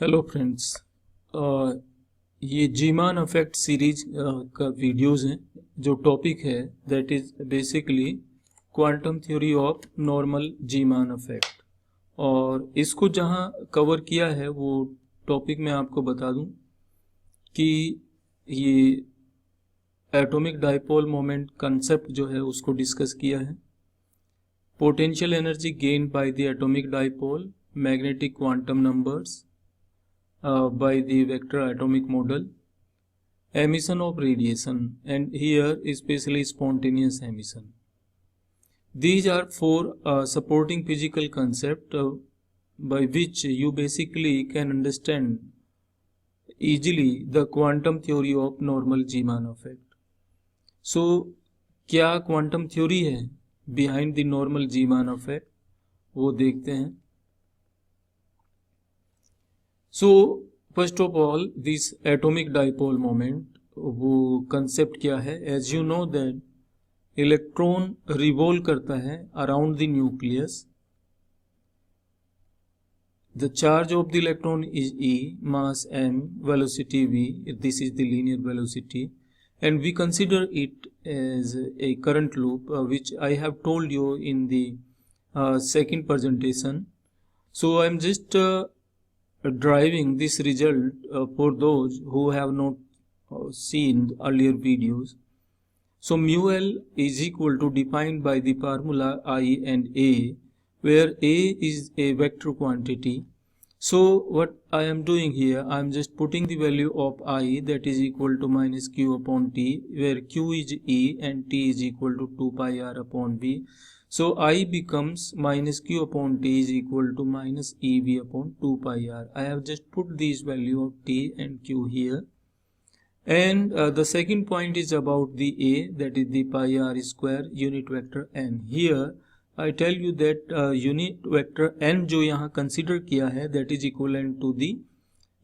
Hello friends. ये Zeeman affect series का videos हैं। जो टॉपिक है that is basically quantum theory of normal Zeeman affect, और इसको जहां कवर किया है वो टॉपिक मैं आपको बता दूं कि ये एटॉमिक डाइपोल मोमेंट कंसेप्ट जो है उसको डिस्कस किया है, potential energy gain by the atomic dipole, magnetic quantum numbers by the vector atomic model, emission of radiation, and here especially spontaneous emission. These are four supporting physical concepts by which you basically can understand easily the quantum theory of normal Zeeman effect. So क्या quantum theory है behind the normal Zeeman effect, वो देखते हैं। So first of all, this atomic dipole moment, वो concept क्या है? As you know that electron revolve करता है around the nucleus. The charge of the electron is E, mass m, velocity v. This is the linear velocity, and we consider it as a current loop, which I have told you in the second presentation. So I am just driving this result for those who have not seen earlier videos. So mu L is equal to defined by the formula I and A, where A is a vector quantity. So what I am doing here, I am just putting the value of I, that is equal to minus Q upon T, where Q is E and T is equal to 2 pi R upon V. So I becomes minus Q upon T is equal to minus EV upon 2 pi R. I have just put these value of T and Q here. And the second point is about the A, that is the pi R square unit vector N. Here I tell you that unit vector N जो यहाँ consider किया है that is equivalent to the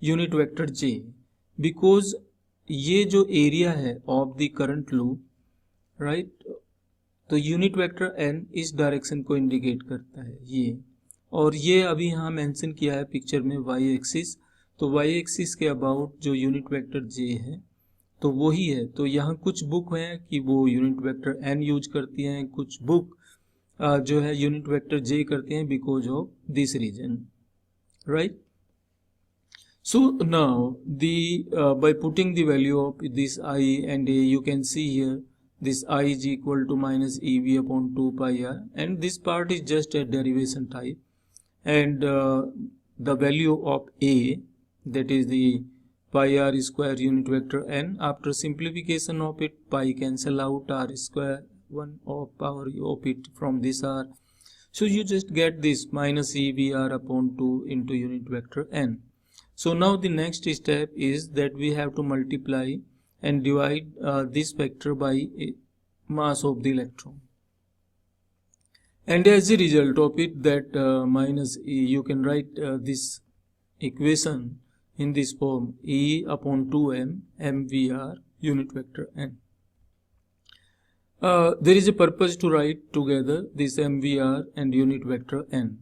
unit vector J, because ये जो area है of the current loop, right, तो unit vector n इस direction को इंडिकेट करता है ये, और ये अभी यहाँ मेंशन किया है पिक्चर में y एक्सिस। तो y एक्सिस के अबाउट जो यूनिट वेक्टर j है तो वही है। तो यहाँ कुछ बुक हैं कि वो यूनिट वेक्टर n यूज करती हैं, कुछ बुक जो है यूनिट वेक्टर j करते हैं because of this reason, right. So now by putting the value of this I and A, you can see here this I is equal to minus EV upon 2 pi R, and this part is just a derivation type, and the value of A, that is the pi R square unit vector N, after simplification of it, pi cancel out, R square 1 of power of it from this R, so you just get this minus EV R upon 2 into unit vector N. So now the next step is that we have to multiply and divide this vector by mass of the electron, and as a result of it, that minus E, you can write this equation in this form: E upon 2m mvr unit vector N. There is a purpose to write together this mvr and unit vector N.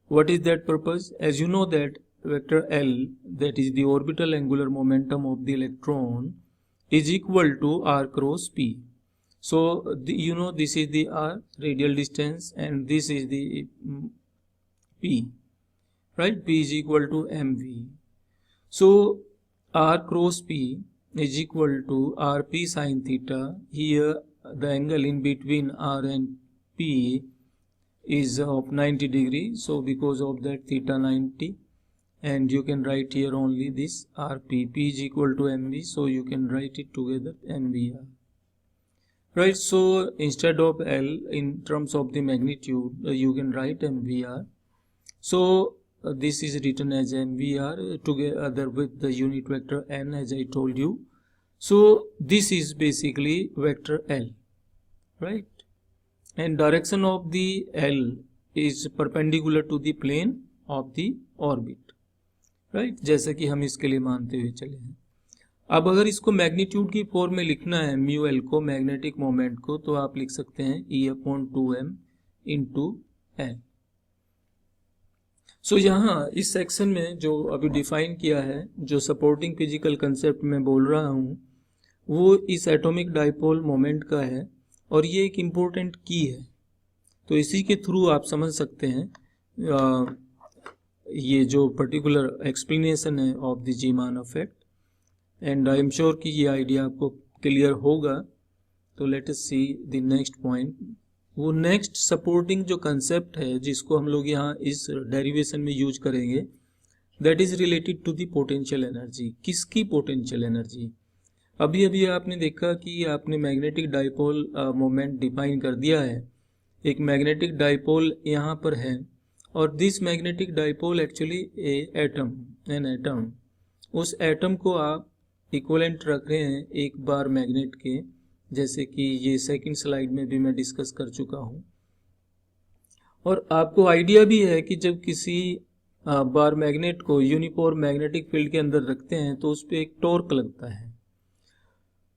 What is that purpose? As you know that vector L, that is the orbital angular momentum of the electron, is equal to r cross p. So you know this is the r radial distance and this is the p, right? P is equal to mv. So r cross p is equal to rp sin theta. Here the angle in between r and p is of 90 degrees, so because of that theta 90, and you can write here only this rp. P is equal to mv, so you can write it together mvr, right? So instead of L in terms of the magnitude, you can write mvr. So this is written as mvr together with the unit vector N, as I told you. So this is basically vector L, right? And direction of the L is perpendicular to the plane of the orbit, right, जैसा कि हम इसके लिए मानते हुए चले हैं। अब अगर इसको मैग्नीट्यूड की फॉर्म में लिखना है म्यू एल को, मैग्नेटिक मोमेंट को, तो आप लिख सकते हैं E upon 2m into L. So यहाँ इस सेक्शन में जो अभी डिफाइन किया है, जो सपोर्टिंग फिजिकल कंसेप्ट में बोल रहा हूँ, वो इस एटॉमिक डाइपोल मोमेंट का है और ये एक इम्पोर्टेंट की है। तो इसी के थ्रू आप समझ सकते हैं ये जो पर्टिकुलर एक्सप्लेनेशन है of the Zeeman effect, and I am sure कि ये आइडिया आपको क्लियर होगा। तो let us see the next point. वो नेक्स्ट सपोर्टिंग जो कंसेप्ट है जिसको हम लोग यहाँ इस डेरिवेशन में यूज करेंगे, that is related to the potential energy. किसकी पोटेंशियल एनर्जी? अभी अभी आपने देखा कि आपने मैग्नेटिक डाइपोल मोमेंट डिफाइन कर दिया है। एक मैग्नेटिक डाइपोल यहाँ पर है और this magnetic dipole actually an atom, उस एटम को आप इक्विवेलेंट रख रहे हैं एक बार मैग्नेट के, जैसे कि ये सेकंड स्लाइड में भी मैं डिस्कस कर चुका हूँ। और आपको आइडिया भी है कि जब किसी बार मैग्नेट को यूनिफॉर्म मैग्नेटिक फील्ड के अंदर रखते हैं तो उस पर एक टॉर्क लगता है,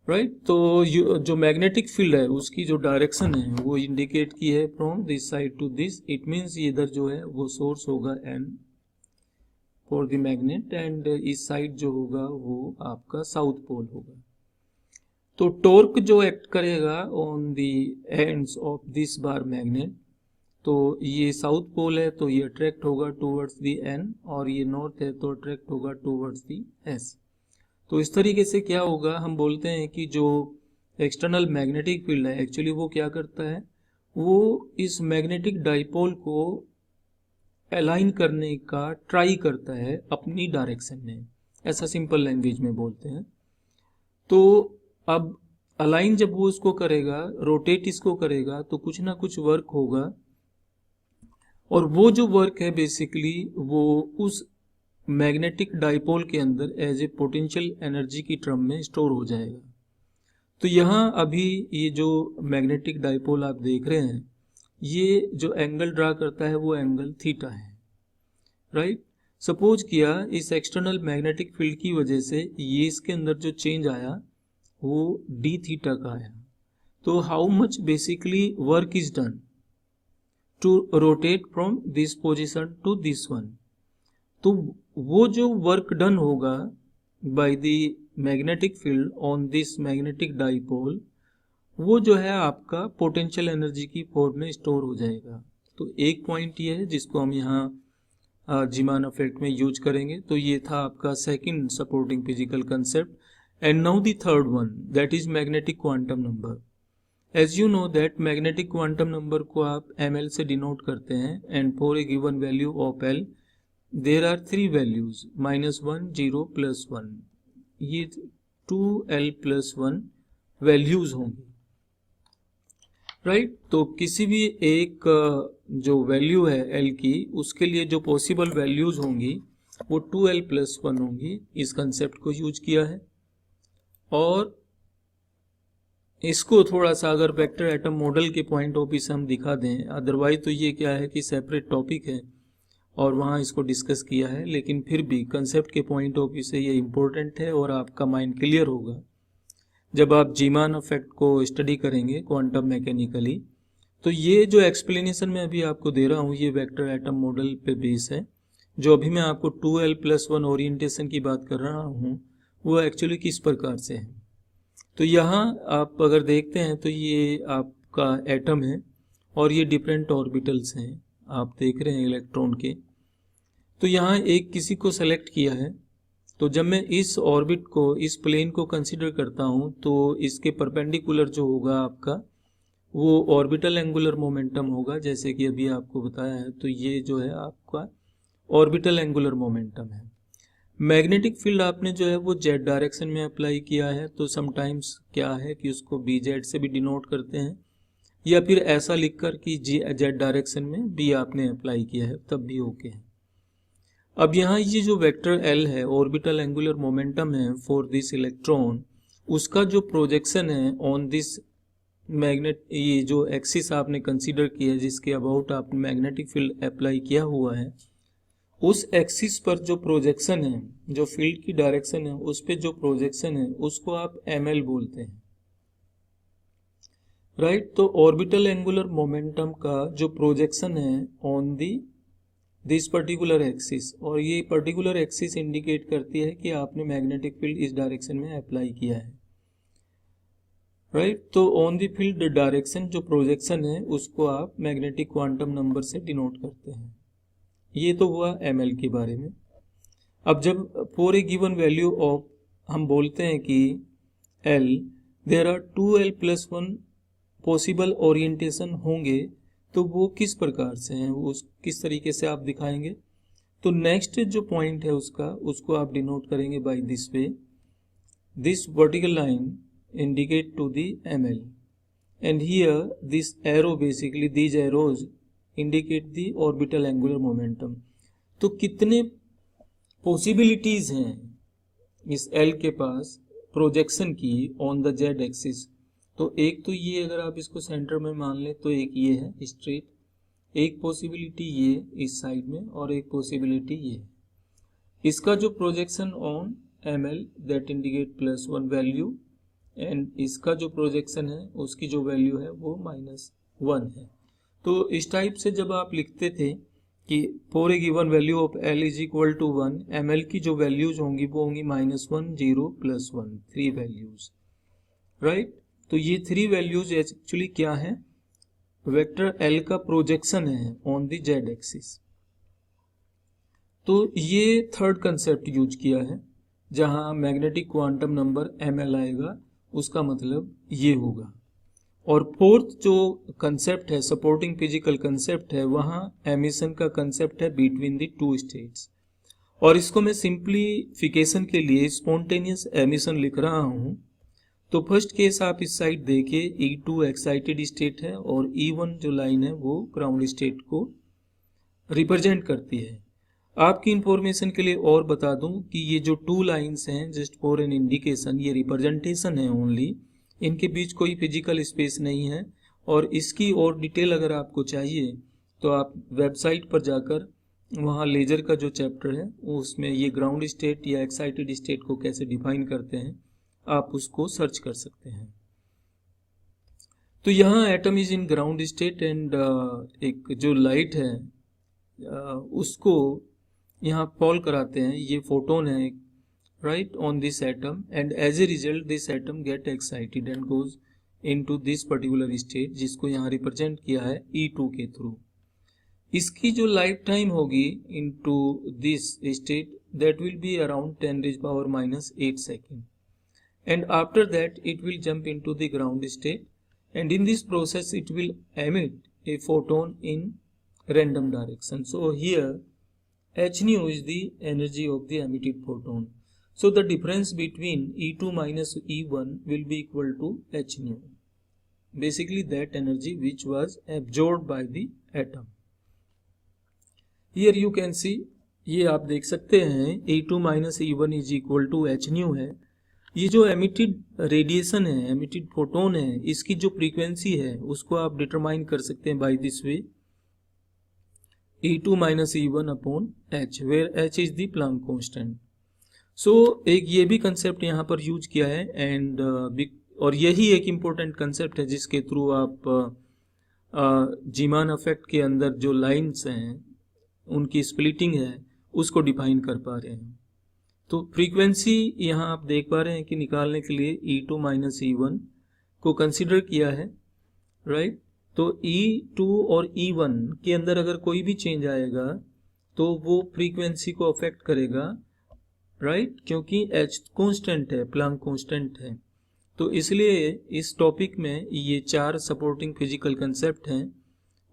राइट। तो जो मैग्नेटिक फील्ड है उसकी जो डायरेक्शन है वो इंडिकेट की है from this side to this. It means ये इधर जो है वो सोर्स होगा N for the magnet, and इस साइड जो होगा वो आपका साउथ पोल होगा। तो टॉर्क जो एक्ट करेगा on the ends of this bar magnet, तो ये साउथ पोल है तो ये अट्रैक्ट होगा टूवर्ड्स द एन, और ये नॉर्थ है तो अट्रैक्ट होगा टूवर्ड्स द एस। तो इस तरीके से क्या होगा, हम बोलते हैं कि जो एक्सटर्नल मैग्नेटिक फील्ड है एक्चुअली वो क्या करता है, वो इस मैग्नेटिक डाइपोल को अलाइन करने का ट्राई करता है अपनी डायरेक्शन में, ऐसा सिंपल लैंग्वेज में बोलते हैं। तो अब अलाइन जब वो इसको करेगा, रोटेट इसको करेगा, तो कुछ ना कुछ वर्क होगा, और वो जो वर्क है बेसिकली वो उस मैग्नेटिक डाइपोल के अंदर एज ए पोटेंशियल एनर्जी की टर्म में स्टोर हो जाएगा। तो यहाँ अभी ये जो मैग्नेटिक डाइपोल आप देख रहे हैं, ये जो एंगल ड्रा करता है वो एंगल थीटा है, राइट। सपोज किया इस एक्सटर्नल मैग्नेटिक फील्ड की वजह से ये इसके अंदर जो चेंज आया वो डी थीटा का आया। तो how much basically work is done to rotate from this position to this one. तो वो जो वर्क डन होगा by the magnetic field on this magnetic dipole, वो जो है आपका पोटेंशियल एनर्जी की फॉर्म में स्टोर हो जाएगा। तो एक पॉइंट ये है जिसको हम यहाँ जीमान इफेक्ट में यूज करेंगे। तो ये था आपका second supporting physical concept. And now the third one, that is magnetic quantum number. As you know that magnetic quantum number को आप ml से डिनोट करते हैं, and for a given value of l there are 3 values, -1, 0, +1। ये 2l+1 values होंगी, right. तो किसी भी एक जो वैल्यू है l की, उसके लिए जो पॉसिबल वैल्यूज होंगी वो 2l+1 होंगी। इस कंसेप्ट को यूज किया है। और इसको थोड़ा सा अगर वेक्टर एटम मॉडल के पॉइंट ऑफ व्यू से हम दिखा दें, अदरवाइज तो ये क्या है कि सेपरेट टॉपिक है और वहाँ इसको डिस्कस किया है, लेकिन फिर भी कंसेप्ट के पॉइंट ऑफ व्यू से ये इम्पोर्टेंट है और आपका माइंड क्लियर होगा जब आप जीमान इफेक्ट को स्टडी करेंगे क्वांटम मैकेनिकली। तो ये जो एक्सप्लेनेशन मैं अभी आपको दे रहा हूँ ये वेक्टर एटम मॉडल पे बेस है। जो अभी मैं आपको 2l+1 ओरिएंटेशन की बात कर रहा हूँ वो एक्चुअली किस प्रकार से है। तो यहाँ आप अगर देखते हैं तो ये आपका एटम है और ये डिफरेंट ऑर्बिटल्स हैं, आप देख रहे हैं इलेक्ट्रॉन के। तो यहाँ एक किसी को सेलेक्ट किया है, तो जब मैं इस ऑर्बिट को, इस प्लेन को कंसिडर करता हूँ तो इसके परपेंडिकुलर जो होगा आपका वो ऑर्बिटल एंगुलर मोमेंटम होगा, जैसे कि अभी आपको बताया है। तो ये जो है आपका ऑर्बिटल एंगुलर मोमेंटम है। मैग्नेटिक फील्ड आपने जो है वो जेड डायरेक्शन में अप्लाई किया है, तो समटाइम्स क्या है कि उसको बी जेड से भी डिनोट करते हैं, या फिर ऐसा लिखकर कि जेड डायरेक्शन में बी आपने अप्लाई किया है, तब भी ओके है। अब यहाँ ये जो वेक्टर एल है, ऑर्बिटल एंगुलर मोमेंटम है फॉर दिस इलेक्ट्रॉन, उसका जो प्रोजेक्शन है ऑन दिस मैग्नेट, ये जो एक्सिस आपने कंसीडर किया है जिसके अबाउट आपने मैग्नेटिक फील्ड अप्लाई किया हुआ है, उस एक्सिस पर जो प्रोजेक्शन है, जो फील्ड की डायरेक्शन है उस पे जो प्रोजेक्शन है उसको आप ml बोलते हैं, राइट। तो ऑर्बिटल एंगुलर मोमेंटम का जो प्रोजेक्शन है on the this particular axis, और ये पर्टिकुलर एक्सिस इंडिकेट करती है कि आपने मैग्नेटिक फील्ड इस डायरेक्शन में अप्लाई किया है, राइट। तो ऑन द फील्ड डायरेक्शन जो प्रोजेक्शन है उसको आप मैग्नेटिक क्वांटम नंबर से डिनोट करते हैं। ये तो हुआ ml के बारे में। अब जब for a given value of हम बोलते हैं कि L there are 2l+1 possible orientation होंगे, तो वो किस प्रकार से हैं, वो किस तरीके से आप दिखाएंगे। तो नेक्स्ट जो पॉइंट है उसको आप डिनोट करेंगे by this way, this vertical line indicate to the ml, and here this arrow basically these arrows indicate the orbital angular momentum। तो कितने पॉसिबिलिटीज हैं इस L के पास प्रोजेक्शन की ऑन द जेड एक्सिस। तो एक तो ये, अगर आप इसको सेंटर में मान लें तो एक ये है स्ट्रेट, एक पॉसिबिलिटी ये इस साइड में, और एक पॉसिबिलिटी ये। इसका जो projection on ml that indicate +1 value, and इसका जो प्रोजेक्शन है उसकी जो वैल्यू है वो -1 है। तो इस टाइप से जब आप लिखते थे कि for a given value of L is equal to 1, ml की जो वैल्यूज होंगी वो होंगी -1, 0, +1, 3 वैल्यूज, राइट। तो ये 3 वैल्यूज एक्चुअली क्या है, वेक्टर L का प्रोजेक्शन है ऑन द जेड एक्सिस। तो ये थर्ड कंसेप्ट यूज किया है, जहां मैग्नेटिक क्वांटम नंबर ml आएगा, उसका मतलब ये होगा। और फोर्थ जो कंसेप्ट है, सपोर्टिंग फिजिकल कंसेप्ट है, वहां एमिशन का कंसेप्ट है बिटवीन द टू स्टेट्स। और इसको मैं सिंप्लीफिकेशन के लिए स्पॉन्टेनियस एमिशन लिख रहा हूं। तो फर्स्ट केस आप इस साइड देखिए, E2 एक्साइटेड स्टेट है और E1 जो लाइन है वो ग्राउंड स्टेट को रिप्रेजेंट करती है। आपकी इंफॉर्मेशन के लिए और बता दूं कि ये जो 2 लाइंस हैं जस्ट फॉर एन इंडिकेशन, ये रिप्रेजेंटेशन है ओनली, इनके बीच कोई फिजिकल स्पेस नहीं है। और इसकी और डिटेल अगर आपको चाहिए तो आप वेबसाइट पर जाकर वहाँ लेजर का जो चैप्टर है उसमें ये ग्राउंड स्टेट या एक्साइटेड स्टेट को कैसे डिफाइन करते हैं आप उसको सर्च कर सकते हैं। तो यहाँ atom is in ground state and एक जो लाइट है उसको यहाँ फॉल कराते हैं, ये फोटोन है right on this atom, and as a result this atom get excited and goes into this particular state, जिसको यहाँ रिप्रेजेंट किया है E2 के थ्रू। इसकी जो लाइफ टाइम होगी into this state that will be around 10⁻⁻8 second, and after that it will jump into the ground state, and in this process it will emit a photon in random direction. So here h nu is the energy of the emitted photon. So the difference between E2 minus E1 will be equal to h nu, basically that energy which was absorbed by the atom. Here you can see, ये आप देख सकते हैं E2 minus E1 is equal to h nu है। ये जो emitted radiation है, emitted photon है, इसकी जो फ्रीक्वेंसी है उसको आप डिटरमाइन कर सकते हैं by this way, E2 minus E1 upon h, where h is the Planck constant. So एक ये भी कंसेप्ट यहाँ पर यूज किया है, एंड और यही एक इम्पोर्टेंट कंसेप्ट है जिसके थ्रू आप जीमान इफेक्ट के अंदर जो लाइंस हैं उनकी स्प्लिटिंग है उसको डिफाइन कर पा रहे हैं। तो फ्रीक्वेंसी यहाँ आप देख पा रहे हैं कि निकालने के लिए E2 minus E1 को कंसिडर किया है, राइट। तो E2 और E1 के अंदर अगर कोई भी चेंज आएगा तो वो फ्रीक्वेंसी को अफेक्ट करेगा, राइट, क्योंकि h कांस्टेंट है, प्लांक कांस्टेंट है। तो इसलिए इस टॉपिक में ये 4 सपोर्टिंग फिजिकल कंसेप्ट हैं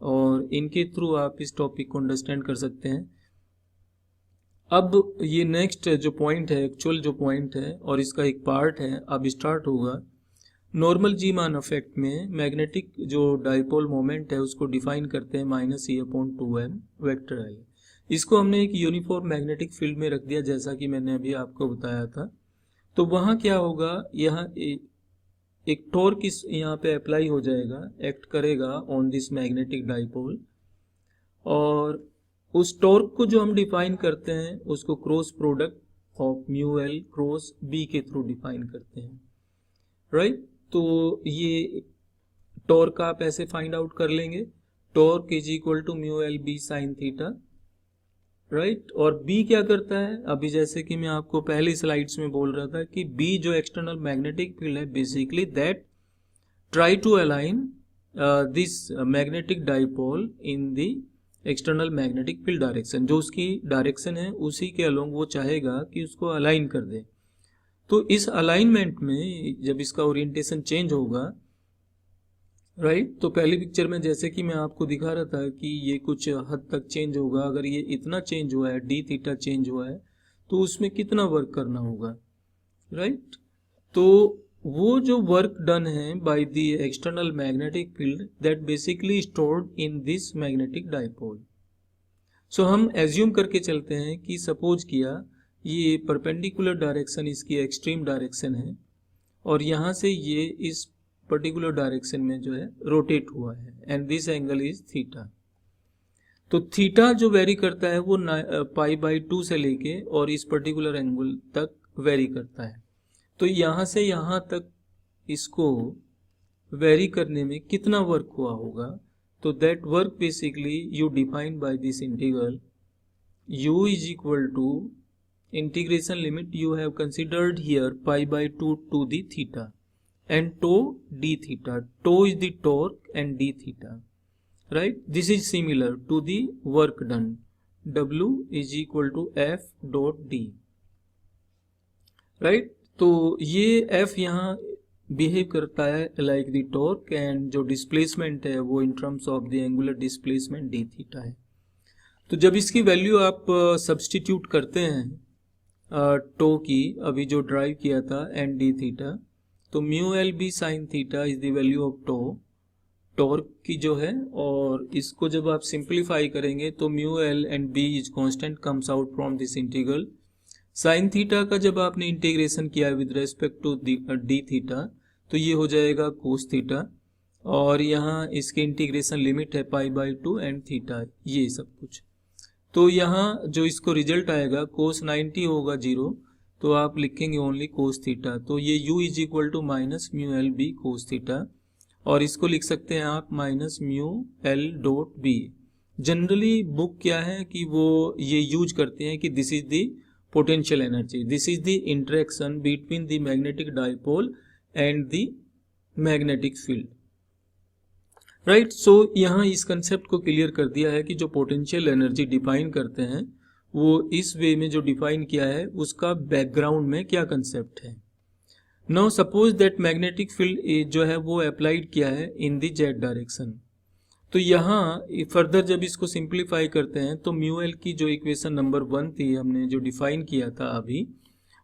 और इनके थ्रू आप इस टॉपिक को अंडरस्टैंड कर सकते हैं। अब ये नेक्स्ट जो पॉइंट है, एक्चुअल जो पॉइंट है और इसका एक पार्ट है, अब स्टार्ट होगा। नॉर्मल जीमान इफेक्ट में मैग्नेटिक जो डाइपोल मोमेंट है उसको डिफाइन करते हैं -E/2m वेक्टर L। इसको हमने एक यूनिफॉर्म मैग्नेटिक फील्ड में रख दिया जैसा कि मैंने अभी आपको बताया था। तो वहाँ क्या होगा, यहाँ एक टॉर्क यहाँ पे अप्लाई हो जाएगा, एक्ट करेगा ऑन दिस मैग्नेटिक डाइपोल, और उस टॉर्क को जो हम डिफाइन करते हैं उसको cross product of μL cross B के थ्रू डिफाइन करते हैं, राइट। तो ये टॉर्क आप ऐसे फाइंड आउट कर लेंगे, torque is equal to μL B sin theta, right. और बी क्या करता है, अभी जैसे कि मैं आपको पहली स्लाइड्स में बोल रहा था कि बी जो एक्सटर्नल मैग्नेटिक फील्ड है basically that try to align this magnetic dipole in the external magnetic field direction, जो उसकी डायरेक्शन है उसी के अलोंग वो चाहेगा कि उसको अलाइन कर दे। तो इस अलाइनमेंट में जब इसका ओरिएंटेशन चेंज होगा, राइट, तो पहली पिक्चर में जैसे कि मैं आपको दिखा रहा था कि ये कुछ हद तक चेंज होगा। अगर ये इतना चेंज हुआ है, डी थीटा चेंज हुआ है, तो उसमें कितना वर्क करना होगा, राइट। तो वो जो वर्क डन है by the external magnetic field that basically stored in this magnetic dipole. So हम एज्यूम करके चलते हैं कि सपोज किया ये परपेंडिकुलर डायरेक्शन इसकी एक्सट्रीम डायरेक्शन है और यहाँ से ये इस पर्टिकुलर डायरेक्शन में जो है रोटेट हुआ है and this angle is theta. तो थीटा जो वेरी करता है वो π/2 से लेके और इस पर्टिकुलर एंगल तक वेरी करता है। तो यहाँ से यहाँ तक इसको वेरी करने में कितना वर्क हुआ होगा, तो that work basically you define by this integral u is equal to integration limit you have considered here π/2 to the theta and tau d theta. Tau is the torque and d theta, right. This is similar to the work done. W is equal to F dot D, right. तो ये F यहाँ behave करता है like the torque and जो displacement है वो in terms of the angular displacement d theta है। तो जब इसकी वैल्यू आप सब्सटीट्यूट करते हैं टो की, अभी जो ड्राइव किया था एंड डी थीटा, तो mu L B sine theta is the value of tau, torque की जो है, और इसको जब आप सिंप्लीफाई करेंगे तो mu L and B is constant comes out from this integral. Sine theta का जब आपने इंटीग्रेशन किया with respect to D theta तो ये हो जाएगा कोस थीटा, और यहाँ इसके इंटीग्रेशन लिमिट है π/2 एंड थीटा, ये सब कुछ। तो यहाँ जो इसको रिजल्ट आएगा कोस 90 होगा 0, तो आप लिखेंगे ओनली कोस थीटा। तो ये u is equal to minus mu L B cos theta, और इसको लिख सकते हैं आप minus mu L dot B. Generally book क्या है कि वो ये यूज करते हैं कि this is the potential energy, this is the interaction between the magnetic dipole and the magnetic field, right. So यहाँ इस कंसेप्ट को क्लियर कर दिया है कि जो पोटेंशियल एनर्जी डिफाइन करते हैं वो इस वे में जो डिफाइन किया है उसका बैकग्राउंड में क्या कंसेप्ट है। Now suppose that magnetic field जो है वो अप्लाइड किया है इन द जेड डायरेक्शन। तो यहाँ फर्दर जब इसको सिंप्लीफाई करते हैं तो म्यू एल की जो इक्वेशन नंबर 1 थी हमने जो डिफाइन किया था अभी,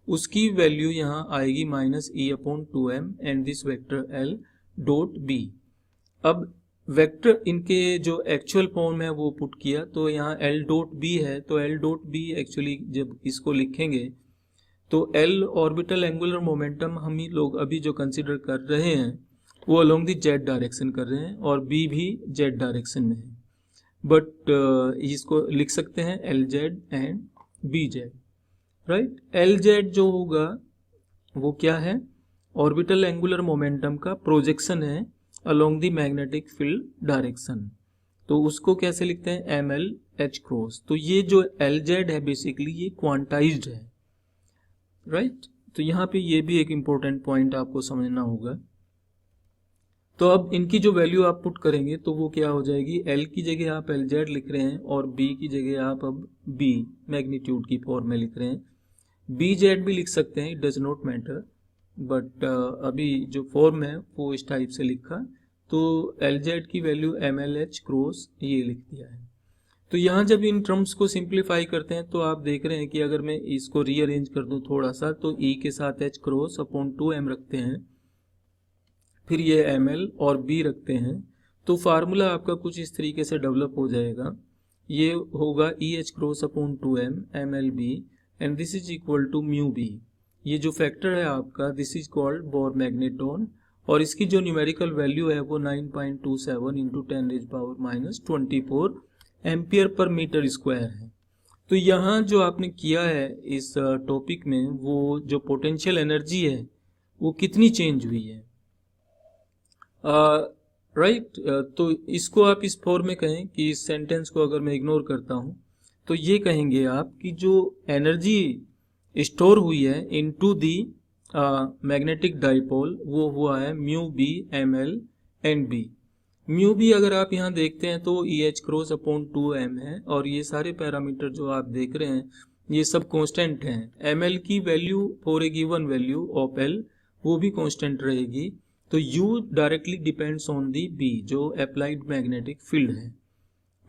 उसकी वैल्यू यहाँ आएगी -e/2m and this vector L dot B. अब वेक्टर इनके जो एक्चुअल फॉर्म है वो पुट किया, तो यहाँ एल डॉट बी है, तो एल डॉट बी एक्चुअली जब इसको लिखेंगे तो एल ऑर्बिटल एंगुलर मोमेंटम हम ही लोग अभी जो कंसिडर कर रहे हैं वो अलोंग द जेड डायरेक्शन कर रहे हैं और बी भी जेड डायरेक्शन में है, बट इसको लिख सकते हैं L Z and B Z, right. L Z जो होगा वो क्या है, ऑर्बिटल एंगुलर मोमेंटम का प्रोजेक्शन है along the magnetic field direction, तो उसको कैसे लिखते हैं ML/H क्रॉस। तो ये जो LZ है बेसिकली ये क्वांटाइज्ड है, राइट। तो यहाँ पे ये भी एक इम्पोर्टेंट पॉइंट आपको समझना होगा। तो अब इनकी जो वैल्यू आप पुट करेंगे तो वो क्या हो जाएगी, L की जगह आप LZ लिख रहे हैं और B की जगह आप अब B मैग्नीट्यूड की फॉर्म में लिख रहे हैं। BZ भी लिख सकते हैं, it does not matter, but अभी जो फॉर्म है वो इस टाइप से लिखा, तो LZ की वैल्यू ML/H क्रॉस ये लिख दिया है। तो यहाँ जब इन टर्म्स को सिंप्लीफाई करते हैं तो आप देख रहे हैं कि अगर मैं इसको रीअरेंज कर दूं थोड़ा सा, तो E के साथ H क्रॉस अपॉन 2m रखते हैं, फिर ये ML और B रखते हैं, तो फार्मूला आपका कुछ इस तरीके से डेवलप हो जाएगा। ये होगा EH cross upon 2m MLB and this is equal to mu B. ये जो फैक्टर है आपका this is called Bohr magneton, और इसकी जो न्यूमेरिकल वैल्यू है वो 9.27 into 10⁻⁻24 ampere per metre square है। तो यहाँ जो आपने किया है इस टॉपिक में वो जो पोटेंशियल एनर्जी है वो कितनी चेंज हुई है, राइट। तो इसको आप इस फॉर्म में कहें कि इस सेंटेंस को अगर मैं इग्नोर करता हूँ तो ये कहेंगे आप कि जो एनर्जी स्टोर हुई है इनटू दी मैग्नेटिक डाइपोल वो हुआ है mu B M L and B. Mu B अगर आप यहाँ देखते हैं तो E H cross upon 2m है, और ये सारे पैरामीटर जो आप देख रहे हैं ये सब कांस्टेंट हैं। एम एल की value for a given value of L वो भी कांस्टेंट रहेगी। तो you directly depends on the B जो अप्लाइड मैग्नेटिक फील्ड है,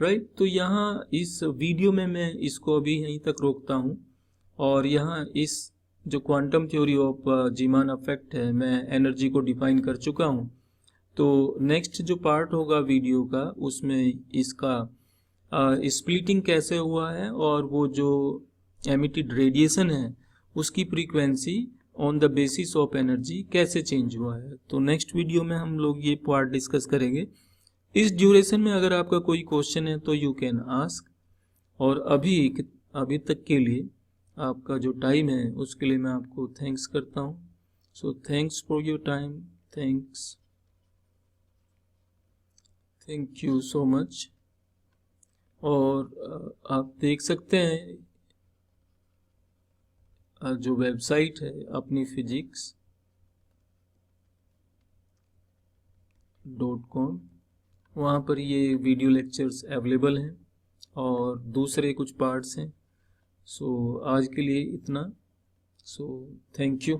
राइट। तो यहाँ इस वीडियो में मैं इसको अभी यहीं तक रोकता हूँ, और यहाँ इस जो quantum theory of Zeeman effect है मैं एनर्जी को डिफाइन कर चुका हूँ। तो नेक्स्ट जो पार्ट होगा वीडियो का उसमें इसका स्प्लिटिंग कैसे हुआ है और वो जो एमिटेड रेडिएशन है उसकी frequency on the basis of energy कैसे चेंज हुआ है। तो नेक्स्ट वीडियो में हम लोग ये पार्ट डिस्कस करेंगे। इस ड्यूरेशन में अगर आपका कोई क्वेश्चन है तो यू कैन आस्क, और अभी तक के लिए आपका जो टाइम है उसके लिए मैं आपको थैंक्स करता हूँ। So thanks for your time, thank you so much. और आप देख सकते हैं जो वेबसाइट है अपनी physics.com, वहाँ पर ये वीडियो लेक्चर्स अवेलेबल हैं और दूसरे कुछ पार्ट्स हैं। सो आज के लिए इतना। So thank you.